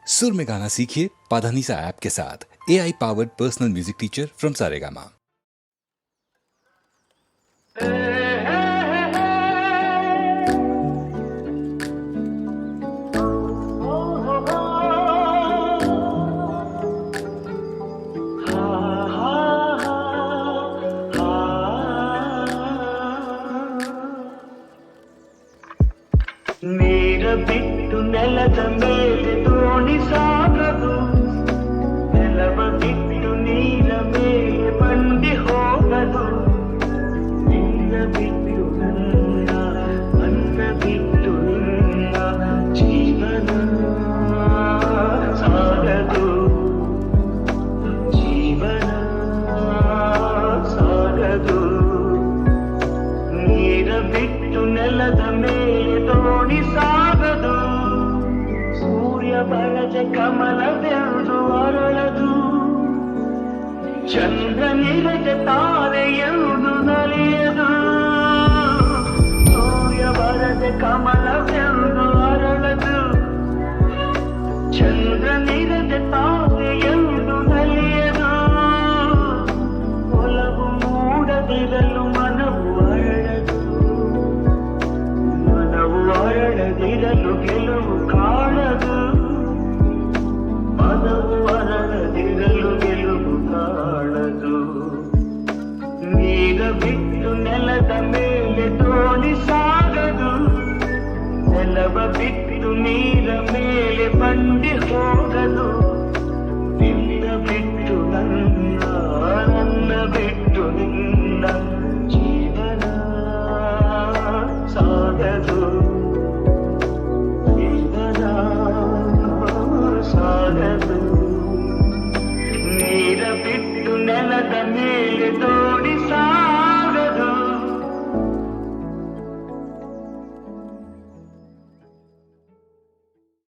सुर में गाना सीखिए पाधानीसा ऐप के साथ। AI powered personal music teacher from Saregama. ನೀರ ಬಿಟ್ಟು ನೆಲದ ಮೇಲೆ ದೋಣಿ ಸಾಗದು, ನೆಲವ ಬಿಟ್ಟು ನೀರ ಮೇಲೆ ಬಂಡಿ ಹೋಗದು. ನಿನ್ನ ಬಿಟ್ಟು ನನ್ನ, ನನ್ನ ಬಿಟ್ಟು ನಿನ್ನ ಜೀವನ ಸಾಗದು, ಜೀವನ ಸಾಗದು. ನೀರ ಬಿಟ್ಟು ನೆಲದ ಮೇಲೆ ದೋಣಿ ಸಾಗದು, ಸೂರ್ಯ ಬರದೆ ಕಮಲದೆಂದು ಅರಳದು, ಚಂದ್ರನಿರದೆ ತಾರೆಯೆಂದು ನಲಿಯದು. ಸೂರ್ಯ ಬರದೆ ಕಮಲದೆಂದು ಅರಳದು, ಚಂದ್ರನಿರದೆ ತಾರೆಯೆಂದು ನಲಿಯದು. ಒಲವು ಮೂಡದಿರಲು ಮನವು ಅರಳದು, ಮನವು ಅರಳದಿರಲು ಗೆಲುವು ಕಾಣದು, ಮನವು ಅರಳದಿರಲು ಗೆಲುವು ಕಾಣದು. ನೀರ ಬಿಟ್ಟು ನೆಲದ ಮೇಲೆ ದೋಣಿ ಸಾಗದು, ನೆಲವ ಬಿಟ್ಟು ನೀರ ಮೇಲೆ ಬಂಡಿ ಹೋಗದು. ನಿನ್ನ ಬಿಟ್ಟು ನನ್ನ, ನನ್ನ ಬಿಟ್ಟು ನಿನ್ನ ಜೀವನ ಸಾಗದು, ಜೀವನ ಸಾಗದು. ನೀರ ಬಿಟ್ಟು ನೆಲದ ಮೇಲೆ ದೋಣಿ